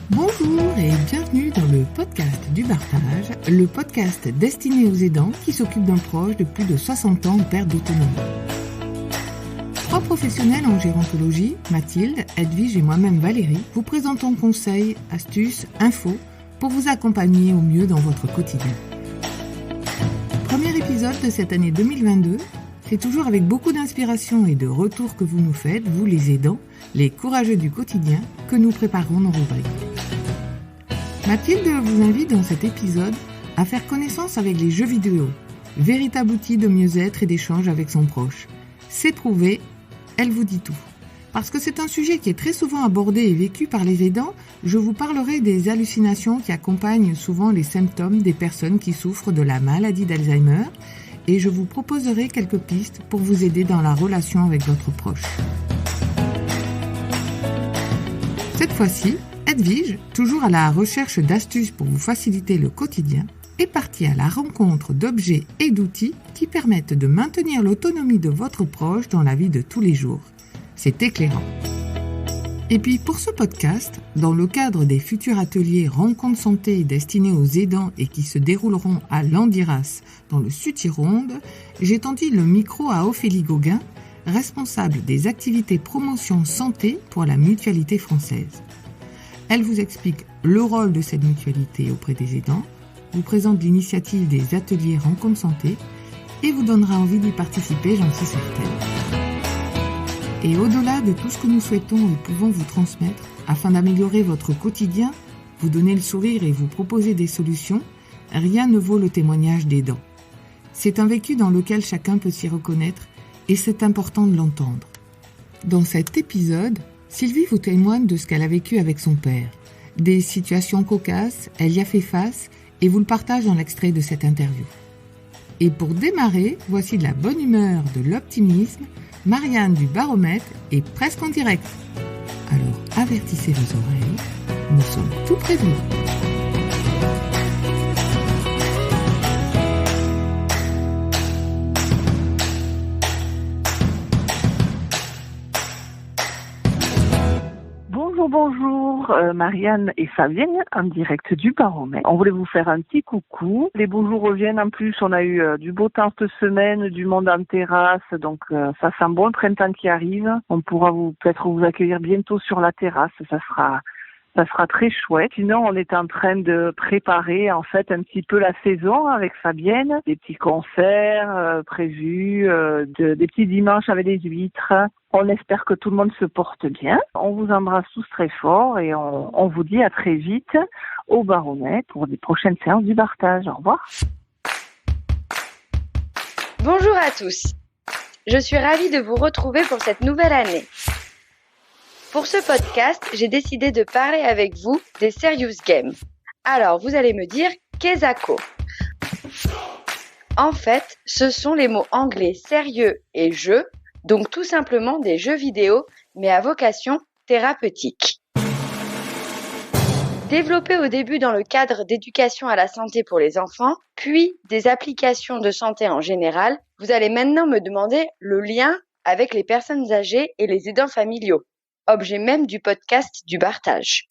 Bonjour et bienvenue dans le podcast du Bartage, le podcast destiné aux aidants qui s'occupent d'un proche de plus de 60 ans en perte d'autonomie. Trois professionnels en gérontologie, Mathilde, Edwige et moi-même Valérie, vous présentons conseils, astuces, infos pour vous accompagner au mieux dans votre quotidien. Premier épisode de cette année 2022, c'est toujours avec beaucoup d'inspiration et de retours que vous nous faites, vous les aidants, les courageux du quotidien, que nous préparons nos rubriques. Mathilde vous invite dans cet épisode à faire connaissance avec les jeux vidéo, véritable outil de mieux-être et d'échange avec son proche. C'est prouvé, elle vous dit tout. Parce que c'est un sujet qui est très souvent abordé et vécu par les aidants, je vous parlerai des hallucinations qui accompagnent souvent les symptômes des personnes qui souffrent de la maladie d'Alzheimer et je vous proposerai quelques pistes pour vous aider dans la relation avec votre proche. Cette fois-ci, Edwige, toujours à la recherche d'astuces pour vous faciliter le quotidien, est partie à la rencontre d'objets et d'outils qui permettent de maintenir l'autonomie de votre proche dans la vie de tous les jours. C'est éclairant. Et puis pour ce podcast, dans le cadre des futurs ateliers Rencontres Santé destinés aux aidants et qui se dérouleront à Landiras dans le Sud-Gironde, j'ai tendu le micro à Ophélie Gauguin, responsable des activités promotion santé pour la Mutualité française. Elle vous explique le rôle de cette mutualité auprès des aidants, vous présente l'initiative des ateliers Rencontres Santé et vous donnera envie d'y participer, j'en suis certaine. Et au-delà de tout ce que nous souhaitons et pouvons vous transmettre, afin d'améliorer votre quotidien, vous donner le sourire et vous proposer des solutions, rien ne vaut le témoignage d'aidants. C'est un vécu dans lequel chacun peut s'y reconnaître et c'est important de l'entendre. Dans cet épisode, Sylvie vous témoigne de ce qu'elle a vécu avec son père. Des situations cocasses, elle y a fait face et vous le partage dans l'extrait de cette interview. Et pour démarrer, voici de la bonne humeur, de l'optimisme. Marianne du Baromètre est presque en direct. Alors avertissez vos oreilles, nous sommes tout prévenus. Bonjour, Marianne et Fabienne en direct du Baromètre. On voulait vous faire un petit coucou. Les beaux jours reviennent. En plus, on a eu du beau temps cette semaine, du monde en terrasse. Donc, ça sent bon le printemps qui arrive. On pourra peut-être vous accueillir bientôt sur la terrasse. Ça sera très chouette. Sinon, on est en train de préparer en fait un petit peu la saison avec Fabienne. Des petits concerts prévus, des petits dimanches avec des huîtres. On espère que tout le monde se porte bien. On vous embrasse tous très fort et on vous dit à très vite au Baromètre pour des prochaines séances du Bartage. Au revoir. Bonjour à tous. Je suis ravie de vous retrouver pour cette nouvelle année. Pour ce podcast, j'ai décidé de parler avec vous des Serious Games. Alors, vous allez me dire, qu'est-ce que ça ? En fait, ce sont les mots anglais sérieux et jeu, donc tout simplement des jeux vidéo, mais à vocation thérapeutique. Développés au début dans le cadre d'éducation à la santé pour les enfants, puis des applications de santé en général, vous allez maintenant me demander le lien avec les personnes âgées et les aidants familiaux. Objet même du podcast du Bartage.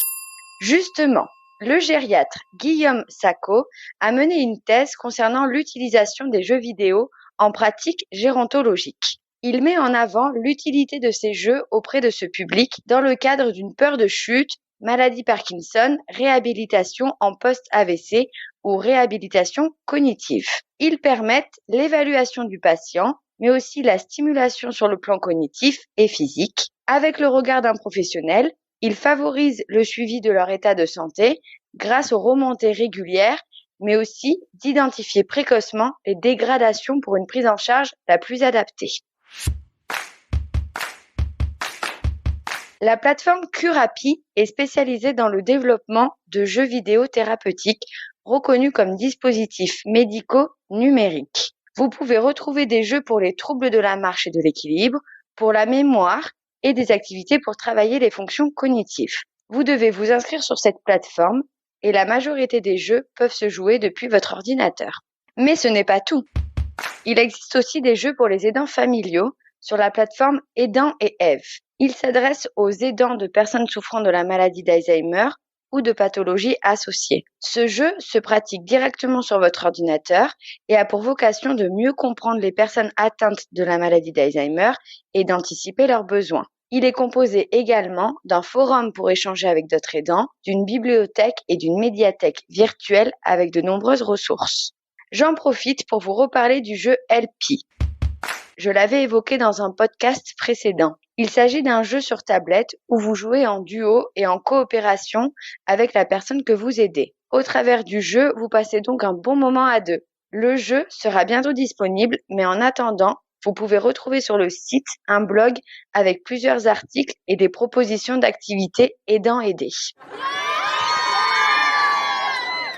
Justement, le gériatre Guillaume Sacco a mené une thèse concernant l'utilisation des jeux vidéo en pratique gérontologique. Il met en avant l'utilité de ces jeux auprès de ce public dans le cadre d'une peur de chute, maladie Parkinson, réhabilitation en post-AVC ou réhabilitation cognitive. Ils permettent l'évaluation du patient, mais aussi la stimulation sur le plan cognitif et physique. Avec le regard d'un professionnel, ils favorisent le suivi de leur état de santé grâce aux remontées régulières, mais aussi d'identifier précocement les dégradations pour une prise en charge la plus adaptée. La plateforme Curapi est spécialisée dans le développement de jeux vidéo thérapeutiques reconnus comme dispositifs médicaux numériques. Vous pouvez retrouver des jeux pour les troubles de la marche et de l'équilibre, pour la mémoire et des activités pour travailler les fonctions cognitives. Vous devez vous inscrire sur cette plateforme et la majorité des jeux peuvent se jouer depuis votre ordinateur. Mais ce n'est pas tout. Il existe aussi des jeux pour les aidants familiaux sur la plateforme Aidant et Eve. Il s'adresse aux aidants de personnes souffrant de la maladie d'Alzheimer ou de pathologies associées. Ce jeu se pratique directement sur votre ordinateur et a pour vocation de mieux comprendre les personnes atteintes de la maladie d'Alzheimer et d'anticiper leurs besoins. Il est composé également d'un forum pour échanger avec d'autres aidants, d'une bibliothèque et d'une médiathèque virtuelle avec de nombreuses ressources. J'en profite pour vous reparler du jeu Helpy. Je l'avais évoqué dans un podcast précédent. Il s'agit d'un jeu sur tablette où vous jouez en duo et en coopération avec la personne que vous aidez. Au travers du jeu, vous passez donc un bon moment à deux. Le jeu sera bientôt disponible, mais en attendant, vous pouvez retrouver sur le site un blog avec plusieurs articles et des propositions d'activités aidant-aidés.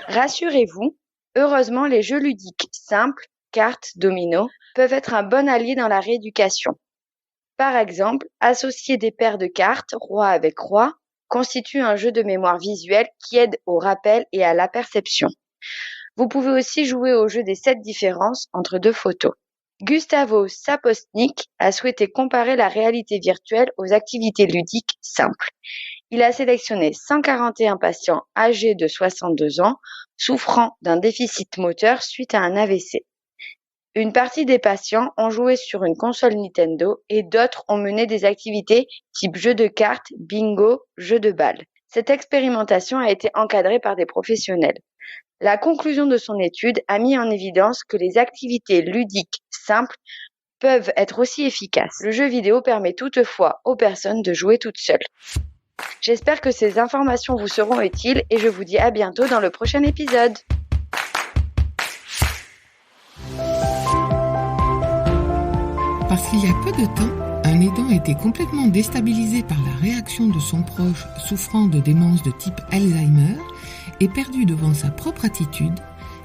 Rassurez-vous, heureusement les jeux ludiques simples, cartes, dominos, peuvent être un bon allié dans la rééducation. Par exemple, associer des paires de cartes, roi avec roi, constitue un jeu de mémoire visuelle qui aide au rappel et à la perception. Vous pouvez aussi jouer au jeu des 7 différences entre 2 photos. Gustavo Sapostnik a souhaité comparer la réalité virtuelle aux activités ludiques simples. Il a sélectionné 141 patients âgés de 62 ans souffrant d'un déficit moteur suite à un AVC. Une partie des patients ont joué sur une console Nintendo et d'autres ont mené des activités type jeu de cartes, bingo, jeu de balles. Cette expérimentation a été encadrée par des professionnels. La conclusion de son étude a mis en évidence que les activités ludiques simples peuvent être aussi efficaces. Le jeu vidéo permet toutefois aux personnes de jouer toutes seules. J'espère que ces informations vous seront utiles et je vous dis à bientôt dans le prochain épisode. Parce qu'il y a peu de temps, un aidant était complètement déstabilisé par la réaction de son proche souffrant de démence de type Alzheimer et perdu devant sa propre attitude,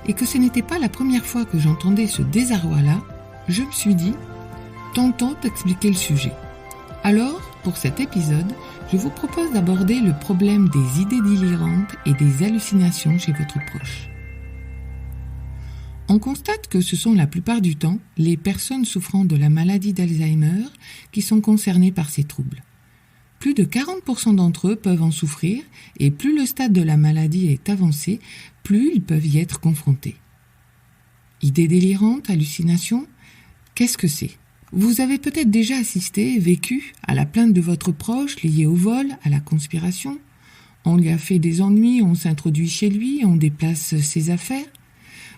et que ce n'était pas la première fois que j'entendais ce désarroi-là, je me suis dit, tentons d'expliquer le sujet. Alors, pour cet épisode, je vous propose d'aborder le problème des idées délirantes et des hallucinations chez votre proche. On constate que ce sont la plupart du temps les personnes souffrant de la maladie d'Alzheimer qui sont concernées par ces troubles. Plus de 40% d'entre eux peuvent en souffrir et plus le stade de la maladie est avancé, plus ils peuvent y être confrontés. Idées délirantes, hallucinations, qu'est-ce que c'est ? Vous avez peut-être déjà assisté, vécu à la plainte de votre proche liée au vol, à la conspiration. On lui a fait des ennuis, on s'introduit chez lui, on déplace ses affaires.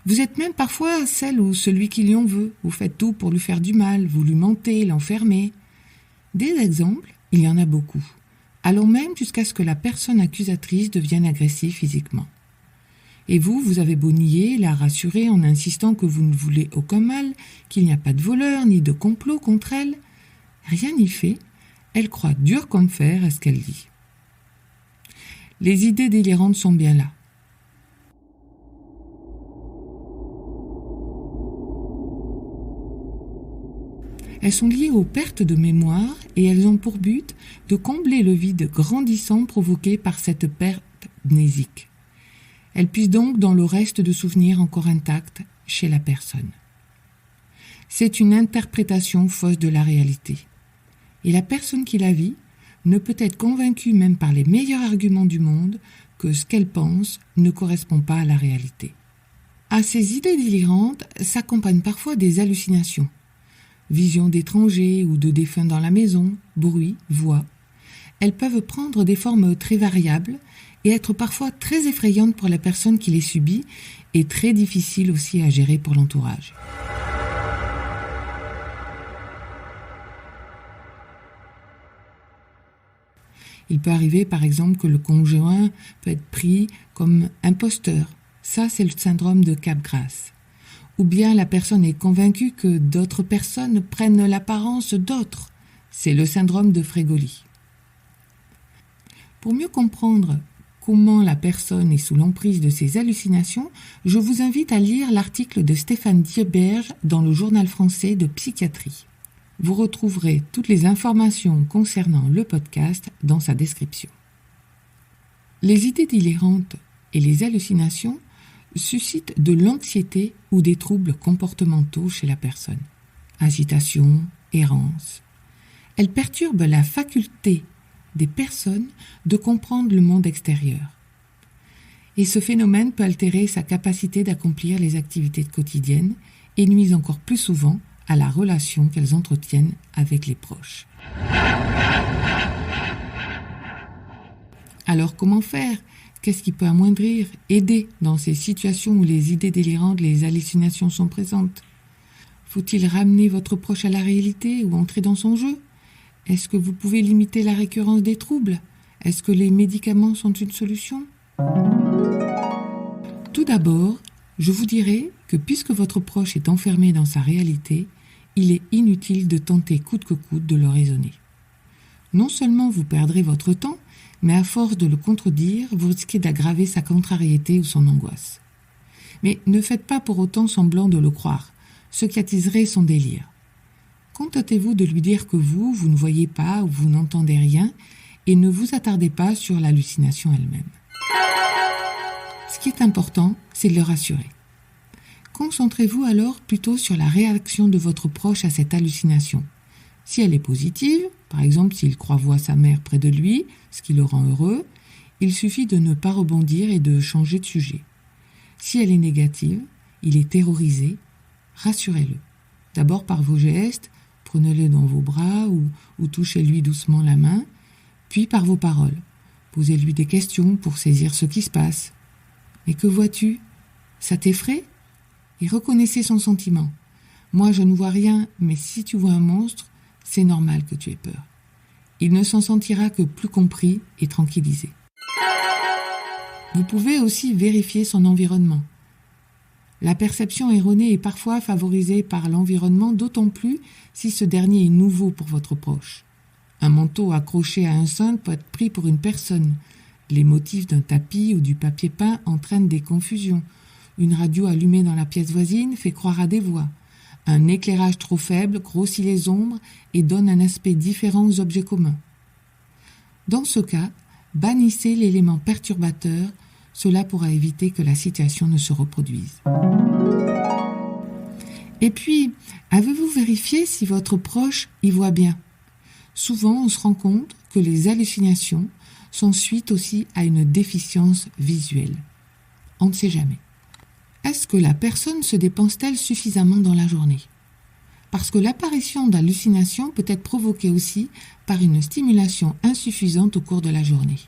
Vous êtes même parfois celle ou celui qui lui en veut. Vous faites tout pour lui faire du mal, vous lui mentez, l'enfermez. Des exemples, il y en a beaucoup. Allons même jusqu'à ce que la personne accusatrice devienne agressive physiquement. Et vous avez beau nier, la rassurer en insistant que vous ne voulez aucun mal, qu'il n'y a pas de voleur ni de complot contre elle. Rien n'y fait, elle croit dur comme fer à ce qu'elle dit. Les idées délirantes sont bien là. Elles sont liées aux pertes de mémoire et elles ont pour but de combler le vide grandissant provoqué par cette perte mnésique. Elles puisent donc dans le reste de souvenirs encore intacts chez la personne. C'est une interprétation fausse de la réalité. Et la personne qui la vit ne peut être convaincue même par les meilleurs arguments du monde que ce qu'elle pense ne correspond pas à la réalité. À ces idées délirantes s'accompagnent parfois des hallucinations. Visions d'étrangers ou de défunts dans la maison, bruits, voix. Elles peuvent prendre des formes très variables et être parfois très effrayantes pour la personne qui les subit et très difficiles aussi à gérer pour l'entourage. Il peut arriver par exemple que le conjoint peut être pris comme imposteur. Ça, c'est le syndrome de Capgras. Ou bien la personne est convaincue que d'autres personnes prennent l'apparence d'autres. C'est le syndrome de Frégoli. Pour mieux comprendre comment la personne est sous l'emprise de ces hallucinations, je vous invite à lire l'article de Stéphane Dierberge dans le Journal français de psychiatrie. Vous retrouverez toutes les informations concernant le podcast dans sa description. Les idées délirantes et les hallucinations suscitent de l'anxiété ou des troubles comportementaux chez la personne. Agitation, errance. Elles perturbent la faculté des personnes de comprendre le monde extérieur. Et ce phénomène peut altérer sa capacité d'accomplir les activités quotidiennes et nuise encore plus souvent à la relation qu'elles entretiennent avec les proches. Alors comment faire ? Qu'est-ce qui peut amoindrir, aider dans ces situations où les idées délirantes, les hallucinations sont présentes ? Faut-il ramener votre proche à la réalité ou entrer dans son jeu ? Est-ce que vous pouvez limiter la récurrence des troubles ? Est-ce que les médicaments sont une solution ? Tout d'abord, je vous dirais que puisque votre proche est enfermé dans sa réalité, il est inutile de tenter coûte que coûte de le raisonner. Non seulement vous perdrez votre temps, mais à force de le contredire, vous risquez d'aggraver sa contrariété ou son angoisse. Mais ne faites pas pour autant semblant de le croire, ce qui attiserait son délire. Contentez-vous de lui dire que vous ne voyez pas ou vous n'entendez rien et ne vous attardez pas sur l'hallucination elle-même. Ce qui est important, c'est de le rassurer. Concentrez-vous alors plutôt sur la réaction de votre proche à cette hallucination. Si elle est positive, par exemple s'il croit voir sa mère près de lui, ce qui le rend heureux, il suffit de ne pas rebondir et de changer de sujet. Si elle est négative, il est terrorisé, rassurez-le. D'abord par vos gestes, prenez-le dans vos bras ou touchez-lui doucement la main, puis par vos paroles. Posez-lui des questions pour saisir ce qui se passe. Mais que vois-tu ? Ça t'effraie ? Et reconnaissez son sentiment. Moi, je ne vois rien, mais si tu vois un monstre, c'est normal que tu aies peur. Il ne s'en sentira que plus compris et tranquillisé. Vous pouvez aussi vérifier son environnement. La perception erronée est parfois favorisée par l'environnement, d'autant plus si ce dernier est nouveau pour votre proche. Un manteau accroché à un cintre peut être pris pour une personne. Les motifs d'un tapis ou du papier peint entraînent des confusions. Une radio allumée dans la pièce voisine fait croire à des voix. Un éclairage trop faible grossit les ombres et donne un aspect différent aux objets communs. Dans ce cas, bannissez l'élément perturbateur, cela pourra éviter que la situation ne se reproduise. Et puis, avez-vous vérifié si votre proche y voit bien ? Souvent, on se rend compte que les hallucinations sont suite aussi à une déficience visuelle. On ne sait jamais. Est-ce que la personne se dépense-t-elle suffisamment dans la journée ? Parce que l'apparition d'hallucinations peut être provoquée aussi par une stimulation insuffisante au cours de la journée.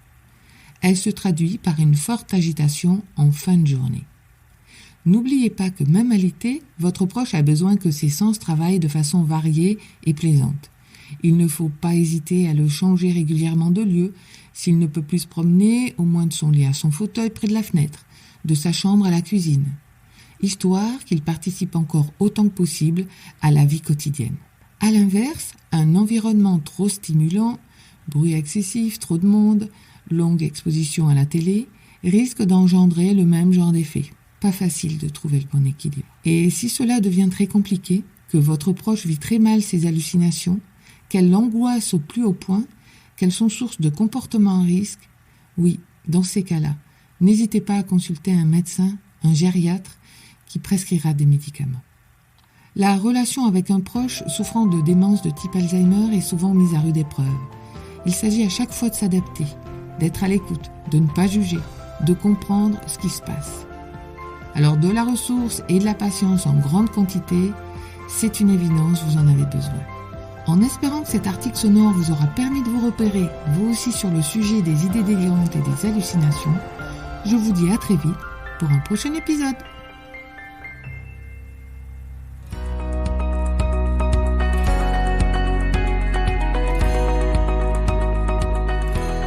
Elle se traduit par une forte agitation en fin de journée. N'oubliez pas que même à l'été, votre proche a besoin que ses sens travaillent de façon variée et plaisante. Il ne faut pas hésiter à le changer régulièrement de lieu. S'il ne peut plus se promener, au moins de son lit à son fauteuil près de la fenêtre, de sa chambre à la cuisine, histoire qu'il participe encore autant que possible à la vie quotidienne. À l'inverse, un environnement trop stimulant, bruit excessif, trop de monde, longue exposition à la télé, risque d'engendrer le même genre d'effet. Pas facile de trouver le bon équilibre. Et si cela devient très compliqué, que votre proche vit très mal ses hallucinations, qu'elle l'angoisse au plus haut point, qu'elles sont source de comportements à risque, oui, dans ces cas-là, n'hésitez pas à consulter un médecin, un gériatre, qui prescrira des médicaments. La relation avec un proche souffrant de démence de type Alzheimer est souvent mise à rude épreuve. Il s'agit à chaque fois de s'adapter, d'être à l'écoute, de ne pas juger, de comprendre ce qui se passe. Alors de la ressource et de la patience en grande quantité, c'est une évidence, vous en avez besoin. En espérant que cet article sonore vous aura permis de vous repérer, vous aussi sur le sujet des idées délirantes et des hallucinations, je vous dis à très vite pour un prochain épisode.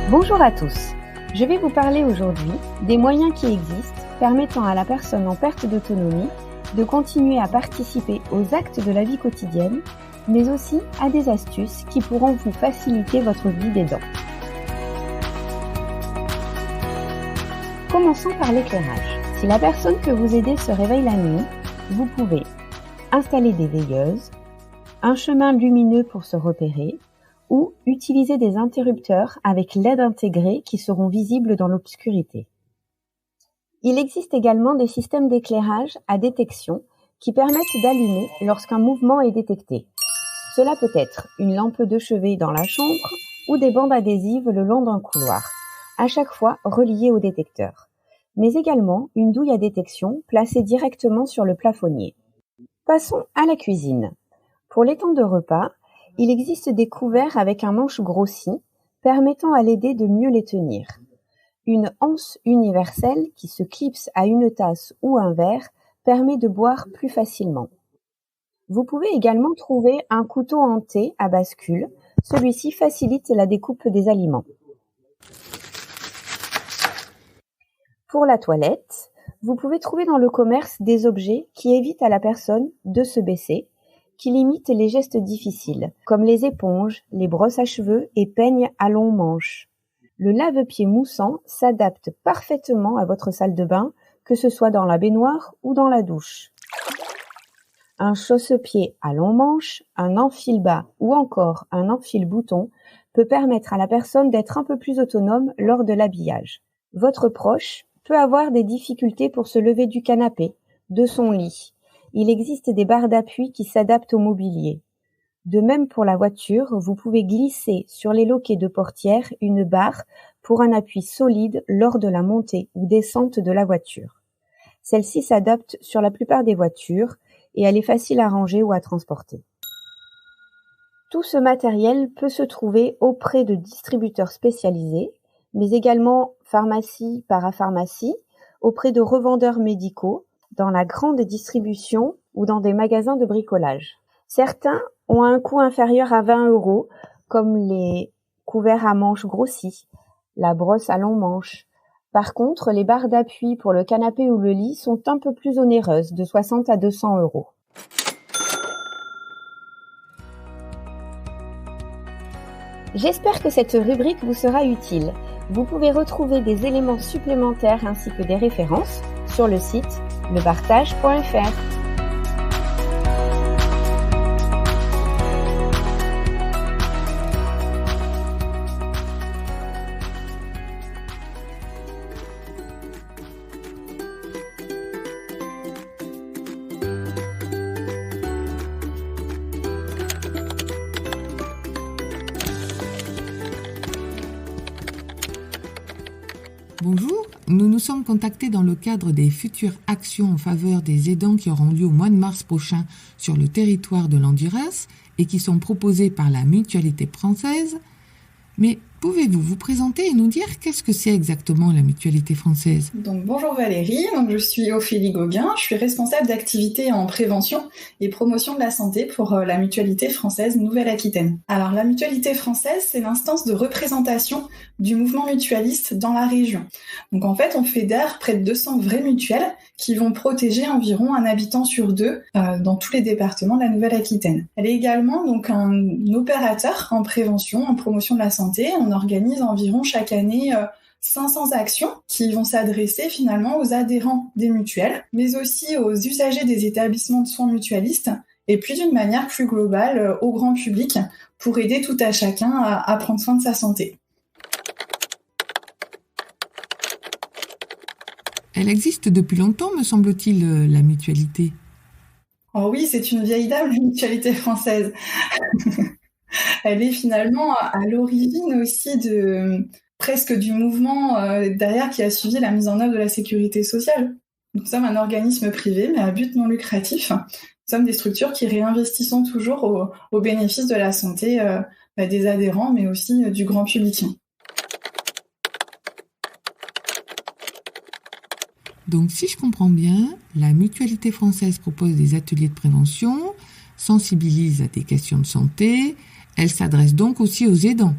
Bonjour à tous, je vais vous parler aujourd'hui des moyens qui existent permettant à la personne en perte d'autonomie de continuer à participer aux actes de la vie quotidienne, mais aussi à des astuces qui pourront vous faciliter votre vie d'aidant. Commençons par l'éclairage. Si la personne que vous aidez se réveille la nuit, vous pouvez installer des veilleuses, un chemin lumineux pour se repérer, ou utiliser des interrupteurs avec LED intégrés qui seront visibles dans l'obscurité. Il existe également des systèmes d'éclairage à détection qui permettent d'allumer lorsqu'un mouvement est détecté. Cela peut être une lampe de chevet dans la chambre ou des bandes adhésives le long d'un couloir, à chaque fois reliées au détecteur. mais également une douille à détection placée directement sur le plafonnier. Passons à la cuisine. Pour les temps de repas, il existe des couverts avec un manche grossi, permettant à l'aider de mieux les tenir. Une anse universelle qui se clipse à une tasse ou un verre permet de boire plus facilement. Vous pouvez également trouver un couteau en thé à bascule. Celui-ci facilite la découpe des aliments. Pour la toilette, vous pouvez trouver dans le commerce des objets qui évitent à la personne de se baisser, qui limitent les gestes difficiles, comme les éponges, les brosses à cheveux et peignes à long manche. Le lave-pieds moussant s'adapte parfaitement à votre salle de bain, que ce soit dans la baignoire ou dans la douche. Un chausse-pied à long manche, un enfile-bas ou encore un enfile-bouton peut permettre à la personne d'être un peu plus autonome lors de l'habillage. Votre proche peut avoir des difficultés pour se lever du canapé, de son lit. Il existe des barres d'appui qui s'adaptent au mobilier. De même pour la voiture, vous pouvez glisser sur les loquets de portière une barre pour un appui solide lors de la montée ou descente de la voiture. Celle-ci s'adapte sur la plupart des voitures et elle est facile à ranger ou à transporter. Tout ce matériel peut se trouver auprès de distributeurs spécialisés, mais également pharmacie, parapharmacie, auprès de revendeurs médicaux, dans la grande distribution ou dans des magasins de bricolage. Certains ont un coût inférieur à 20 €, comme les couverts à manches grossies, la brosse à long manche. Par contre, les barres d'appui pour le canapé ou le lit sont un peu plus onéreuses, de 60 à 200 €. J'espère que cette rubrique vous sera utile. Vous pouvez retrouver des éléments supplémentaires ainsi que des références sur le site lebartage.fr. Bonjour, nous nous sommes contactés dans le cadre des futures actions en faveur des aidants qui auront lieu au mois de mars prochain sur le territoire de l'Honduras et qui sont proposées par la Mutualité française. Mais pouvez-vous vous présenter et nous dire qu'est-ce que c'est exactement la Mutualité française ? Donc bonjour Valérie, je suis Ophélie Gauguin, je suis responsable d'activités en prévention et promotion de la santé pour la Mutualité française Nouvelle-Aquitaine. Alors la Mutualité française, c'est l'instance de représentation du mouvement mutualiste dans la région. Donc en fait, on fédère près de 200 vraies mutuelles qui vont protéger environ un habitant sur deux dans tous les départements de la Nouvelle-Aquitaine. Elle est également donc un opérateur en prévention, en promotion de la santé. On organise environ chaque année 500 actions qui vont s'adresser finalement aux adhérents des mutuelles, mais aussi aux usagers des établissements de soins mutualistes et puis d'une manière plus globale au grand public pour aider tout à chacun à prendre soin de sa santé. Elle existe depuis longtemps, me semble-t-il, la mutualité. Oh oui, c'est une vieille dame, la Mutualité française. Elle est finalement à l'origine aussi presque du mouvement derrière qui a suivi la mise en œuvre de la sécurité sociale. Nous sommes un organisme privé, mais à but non lucratif. Nous sommes des structures qui réinvestissons toujours au bénéfice de la santé des adhérents, mais aussi du grand public. Donc, si je comprends bien, la Mutualité française propose des ateliers de prévention, sensibilise à des questions de santé. Elle s'adresse donc aussi aux aidants.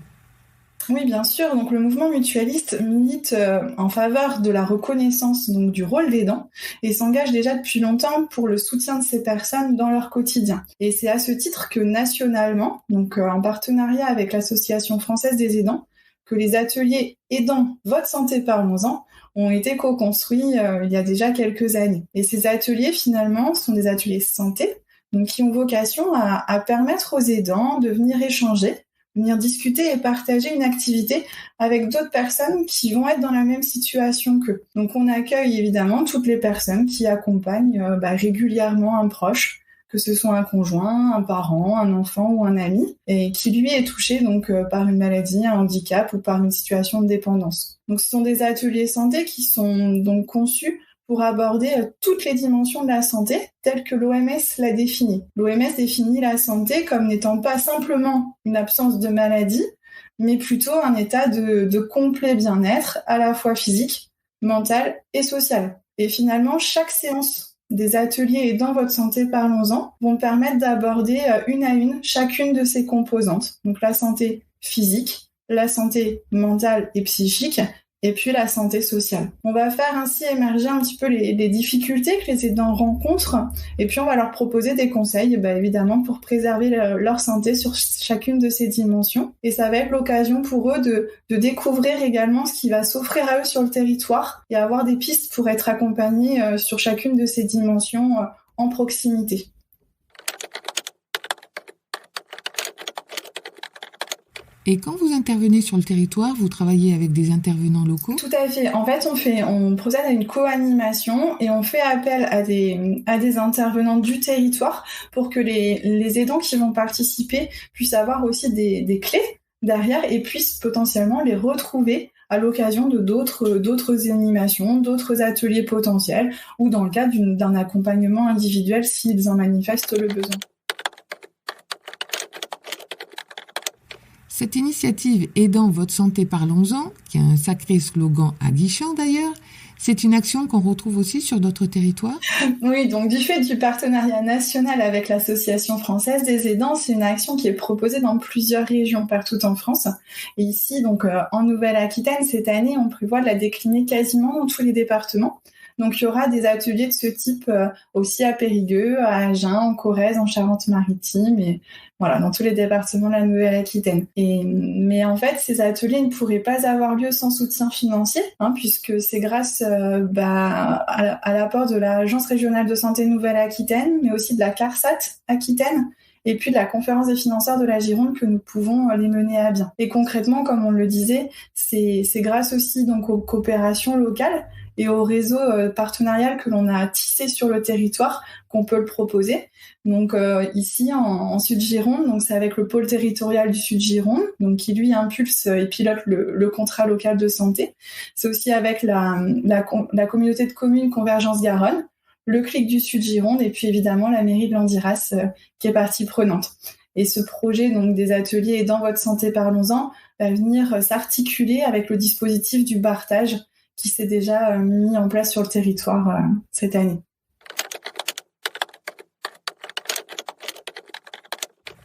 Oui, bien sûr. Donc, le mouvement mutualiste milite en faveur de la reconnaissance donc, du rôle d'aidant et s'engage déjà depuis longtemps pour le soutien de ces personnes dans leur quotidien. Et c'est à ce titre que nationalement, donc en partenariat avec l'Association française des aidants, que les ateliers aidants Votre santé parlons-en ont été co-construits il y a déjà quelques années. Et ces ateliers, finalement, sont des ateliers santé, donc qui ont vocation à permettre aux aidants de venir échanger, venir discuter et partager une activité avec d'autres personnes qui vont être dans la même situation qu'eux. Donc on accueille évidemment toutes les personnes qui accompagnent régulièrement un proche que ce soit un conjoint, un parent, un enfant ou un ami, et qui lui est touché donc par une maladie, un handicap ou par une situation de dépendance. Donc ce sont des ateliers santé qui sont donc conçus pour aborder toutes les dimensions de la santé telles que l'OMS l'a définie. L'OMS définit la santé comme n'étant pas simplement une absence de maladie, mais plutôt un état de complet bien-être, à la fois physique, mental et social. Et finalement, chaque séance des ateliers et dans votre santé, parlons-en, vont permettre d'aborder une à une chacune de ces composantes. Donc la santé physique, la santé mentale et psychique, et puis la santé sociale. On va faire ainsi émerger un petit peu les difficultés que les aidants rencontrent, et puis on va leur proposer des conseils, évidemment, pour préserver leur santé sur chacune de ces dimensions. Et ça va être l'occasion pour eux de découvrir également ce qui va s'offrir à eux sur le territoire et avoir des pistes pour être accompagnés sur chacune de ces dimensions en proximité. Et quand vous intervenez sur le territoire, vous travaillez avec des intervenants locaux ? Tout à fait. En fait, on procède à une co-animation et on fait appel à des intervenants du territoire pour que les aidants qui vont participer puissent avoir aussi des clés derrière et puissent potentiellement les retrouver à l'occasion de d'autres animations, d'autres ateliers potentiels ou dans le cadre d'un accompagnement individuel s'ils en manifestent le besoin. Cette initiative Aidant votre santé, parlons-en, qui a un sacré slogan aguichant d'ailleurs, c'est une action qu'on retrouve aussi sur d'autres territoires ? Oui, donc du fait du partenariat national avec l'Association française des aidants, c'est une action qui est proposée dans plusieurs régions partout en France. Et ici, donc en Nouvelle-Aquitaine, cette année, on prévoit de la décliner quasiment dans tous les départements. Donc il y aura des ateliers de ce type aussi à Périgueux, à Agen, en Corrèze, en Charente-Maritime et voilà, dans tous les départements de la Nouvelle-Aquitaine. Mais en fait, ces ateliers ne pourraient pas avoir lieu sans soutien financier, puisque c'est grâce à l'apport de l'Agence régionale de santé Nouvelle-Aquitaine, mais aussi de la CARSAT Aquitaine, et puis de la conférence des financeurs de la Gironde que nous pouvons les mener à bien. Et concrètement, comme on le disait, c'est grâce aussi donc aux coopérations locales et au réseau partenarial que l'on a tissé sur le territoire qu'on peut le proposer. Donc ici en Sud-Gironde, donc c'est avec le pôle territorial du Sud-Gironde, donc qui lui impulse et pilote le contrat local de santé. C'est aussi avec la communauté de communes Convergence Garonne, le CLIC du Sud-Gironde et puis évidemment la mairie de Landiras qui est partie prenante. Et ce projet donc des ateliers Aidant votre santé, parlons-en va venir s'articuler avec le dispositif du partage qui s'est déjà mis en place sur le territoire cette année.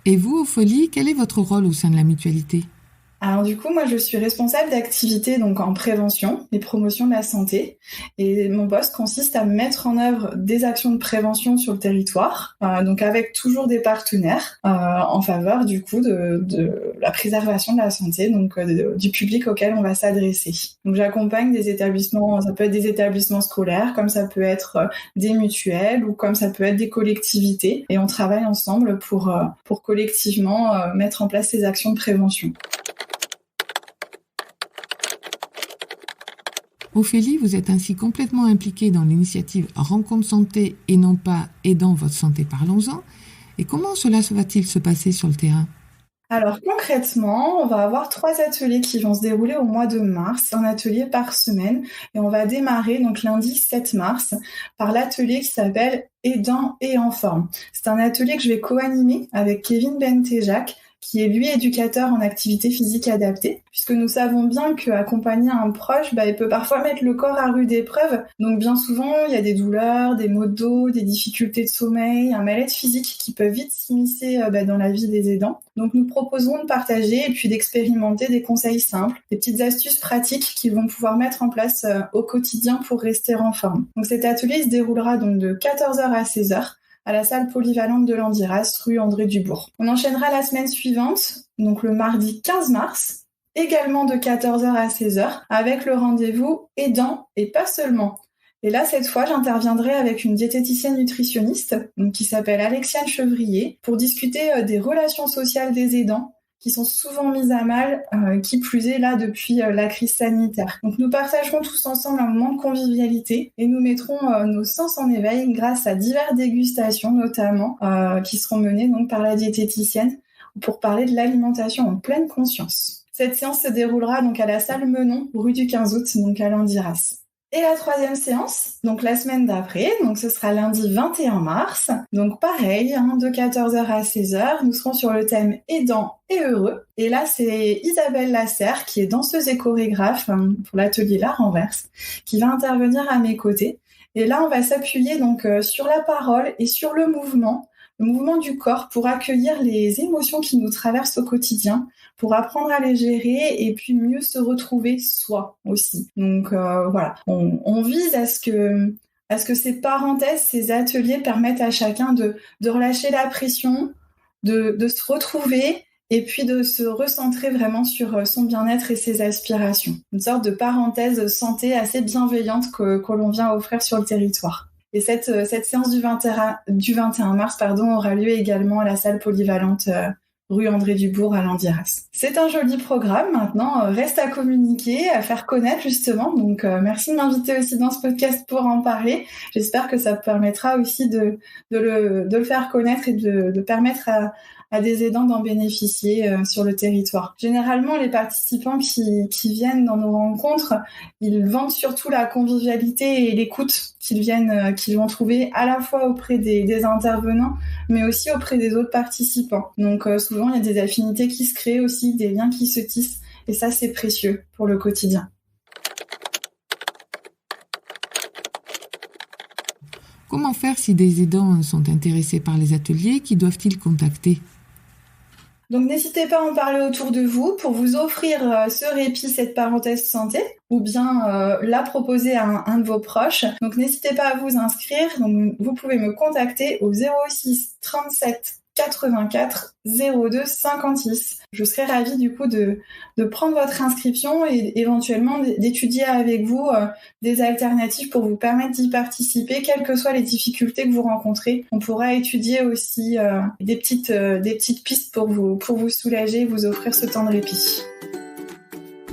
Et vous, Ophélie, quel est votre rôle au sein de la mutualité ? Alors du coup, moi je suis responsable d'activités donc en prévention et promotion de la santé. Et mon poste consiste à mettre en œuvre des actions de prévention sur le territoire, donc avec toujours des partenaires en faveur du coup de la préservation de la santé, donc du public auquel on va s'adresser. Donc j'accompagne des établissements, ça peut être des établissements scolaires, comme ça peut être des mutuelles ou comme ça peut être des collectivités. Et on travaille ensemble pour collectivement mettre en place ces actions de prévention. Ophélie, vous êtes ainsi complètement impliquée dans l'initiative Rencontre Santé et non pas Aidant votre santé, parlons-en. Et comment cela va-t-il se passer sur le terrain ? Alors concrètement, on va avoir 3 ateliers qui vont se dérouler au mois de mars, un atelier par semaine. Et on va démarrer donc lundi 7 mars par l'atelier qui s'appelle Aidant et en forme. C'est un atelier que je vais co-animer avec Kevin Bentejac, qui est lui éducateur en activité physique adaptée, puisque nous savons bien qu'accompagner un proche, il peut parfois mettre le corps à rude épreuve. Donc bien souvent, il y a des douleurs, des maux de dos, des difficultés de sommeil, un mal-être physique qui peuvent vite s'immiscer dans la vie des aidants. Donc nous proposons de partager et puis d'expérimenter des conseils simples, des petites astuces pratiques qu'ils vont pouvoir mettre en place au quotidien pour rester en forme. Donc cet atelier se déroulera donc de 14h à 16h. À la salle polyvalente de Landiras, rue André Dubourg. On enchaînera la semaine suivante, donc le mardi 15 mars, également de 14h à 16h, avec le rendez-vous aidant et pas seulement. Et là, cette fois, j'interviendrai avec une diététicienne nutritionniste, donc qui s'appelle Alexiane Chevrier, pour discuter des relations sociales des aidants, qui sont souvent mises à mal, qui plus est là depuis la crise sanitaire. Donc nous partagerons tous ensemble un moment de convivialité et nous mettrons nos sens en éveil grâce à diverses dégustations notamment qui seront menées donc par la diététicienne pour parler de l'alimentation en pleine conscience. Cette séance se déroulera donc à la salle Menon, rue du 15 août, donc à Landiras. Et la troisième séance, donc la semaine d'après, donc ce sera lundi 21 mars. Donc pareil, de 14h à 16h, nous serons sur le thème aidant et heureux. Et là, c'est Isabelle Lasserre, qui est danseuse et chorégraphe pour l'atelier La Renverse, qui va intervenir à mes côtés. Et là, on va s'appuyer donc sur la parole et sur le mouvement du corps pour accueillir les émotions qui nous traversent au quotidien, pour apprendre à les gérer et puis mieux se retrouver soi aussi. Donc voilà, on vise à ce que ces parenthèses, ces ateliers permettent à chacun de relâcher la pression, de se retrouver et puis de se recentrer vraiment sur son bien-être et ses aspirations. Une sorte de parenthèse santé assez bienveillante que l'on vient offrir sur le territoire. Et cette séance du 21 mars aura lieu également à la salle polyvalente rue André Dubourg à Landiras. C'est un joli programme. Maintenant, reste à communiquer, à faire connaître justement. Donc, merci de m'inviter aussi dans ce podcast pour en parler. J'espère que ça permettra aussi de le faire connaître et de permettre à des aidants d'en bénéficier sur le territoire. Généralement, les participants qui viennent dans nos rencontres, ils vantent surtout la convivialité et l'écoute qu'ils vont trouver à la fois auprès des intervenants, mais aussi auprès des autres participants. Donc souvent, il y a des affinités qui se créent aussi, des liens qui se tissent, et ça, c'est précieux pour le quotidien. Comment faire si des aidants sont intéressés par les ateliers? Qui doivent-ils contacter? Donc n'hésitez pas à en parler autour de vous pour vous offrir ce répit, cette parenthèse santé, ou bien la proposer à un de vos proches. Donc n'hésitez pas à vous inscrire. Donc, vous pouvez me contacter au 06 37 84 02 56. Je serai ravie du coup de prendre votre inscription et éventuellement d'étudier avec vous des alternatives pour vous permettre d'y participer, quelles que soient les difficultés que vous rencontrez. On pourra étudier aussi des petites pistes pour vous soulager, vous offrir ce temps de répit.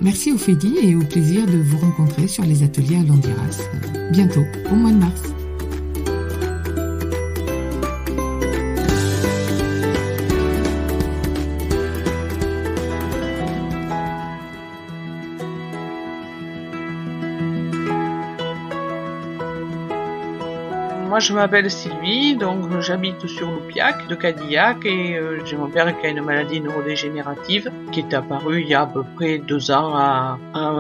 Merci Ophélie et au plaisir de vous rencontrer sur les ateliers à Landiras. Bientôt, au mois de mars. Moi, je m'appelle Sylvie, donc j'habite sur Loupiac de Cadillac et j'ai mon père qui a une maladie neurodégénérative qui est apparue il y a à peu près 2 ans à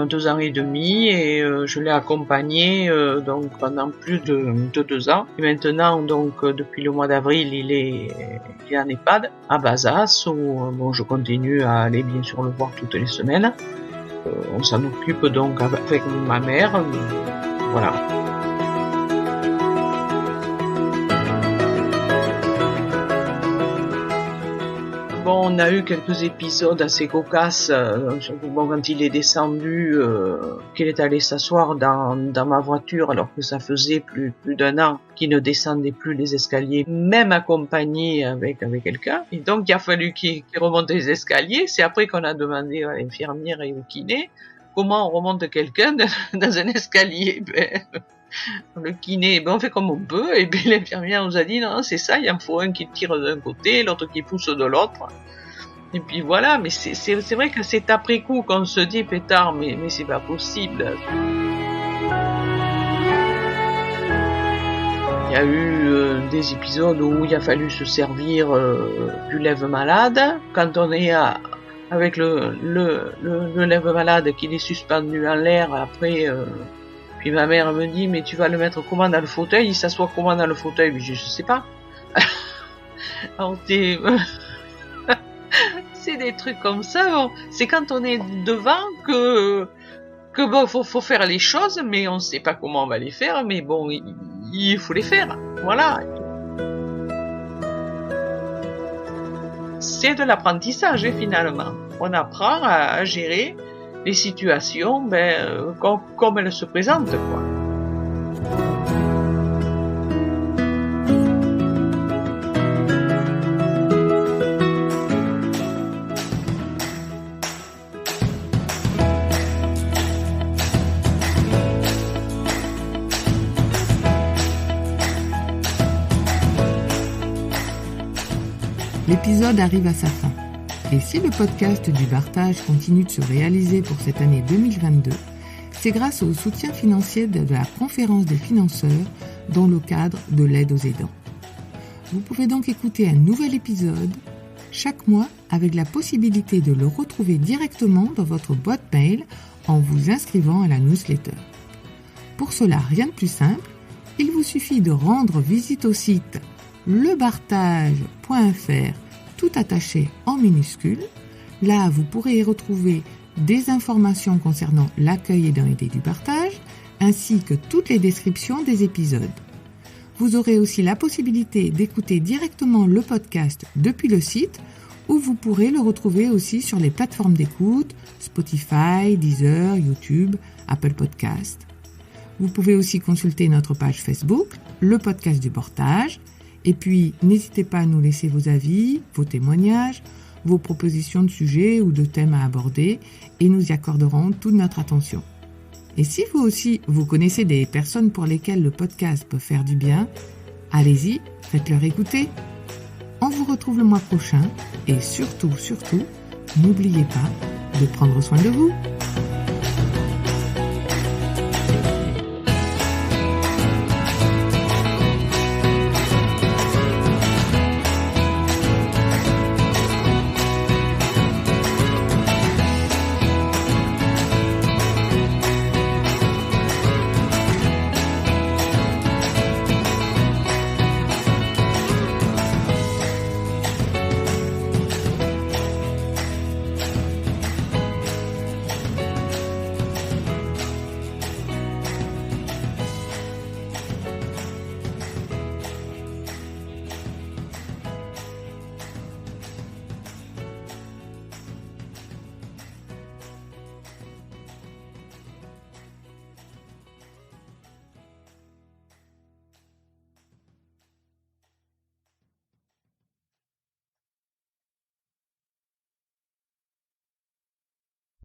2 ans et demi et je l'ai accompagné donc pendant plus de 2 ans. Et maintenant, donc depuis le mois d'avril, il est en EHPAD à Bazas où je continue à aller bien sûr le voir toutes les semaines. On s'en occupe donc avec ma mère, voilà. Bon, on a eu quelques épisodes assez cocasses, quand il est descendu, qu'il est allé s'asseoir dans ma voiture alors que ça faisait plus d'1 an qu'il ne descendait plus les escaliers, même accompagné avec quelqu'un. Et donc il a fallu qu'il remonte les escaliers. C'est après qu'on a demandé à l'infirmière et au kiné comment on remonte quelqu'un dans un escalier. Le kiné, on fait comme on peut, et puis l'infirmière nous a dit non, c'est ça, il en faut un qui tire d'un côté, l'autre qui pousse de l'autre. Et puis voilà, mais c'est vrai que c'est après coup qu'on se dit pétard, mais c'est pas possible. Il y a eu des épisodes où il a fallu se servir du lève-malade. Quand on est avec le lève-malade qui est suspendu en l'air, après... Puis ma mère me dit, mais tu vas le mettre comment dans le fauteuil? Il s'assoit comment dans le fauteuil? Mais je sais pas. Alors c'est des trucs comme ça. Bon. C'est quand on est devant que bon, faut faire les choses, mais on sait pas comment on va les faire. Mais bon, il faut les faire. Voilà. C'est de l'apprentissage finalement. On apprend à gérer les situations comme elles se présentent, quoi. L'épisode arrive à sa fin. Et si le podcast du Bartage continue de se réaliser pour cette année 2022, c'est grâce au soutien financier de la Conférence des financeurs dans le cadre de l'aide aux aidants. Vous pouvez donc écouter un nouvel épisode chaque mois avec la possibilité de le retrouver directement dans votre boîte mail en vous inscrivant à la newsletter. Pour cela, rien de plus simple, il vous suffit de rendre visite au site lebartage.fr, tout attaché en minuscules. Là, vous pourrez y retrouver des informations concernant l'accueil aidant aidé du Bartage, ainsi que toutes les descriptions des épisodes. Vous aurez aussi la possibilité d'écouter directement le podcast depuis le site, où vous pourrez le retrouver aussi sur les plateformes d'écoute, Spotify, Deezer, YouTube, Apple Podcast. Vous pouvez aussi consulter notre page Facebook, le podcast du Bartage, et puis n'hésitez pas à nous laisser vos avis, vos témoignages, vos propositions de sujets ou de thèmes à aborder, et nous y accorderons toute notre attention. Et si vous aussi, vous connaissez des personnes pour lesquelles le podcast peut faire du bien, allez-y, faites-leur écouter. On vous retrouve le mois prochain et surtout, n'oubliez pas de prendre soin de vous.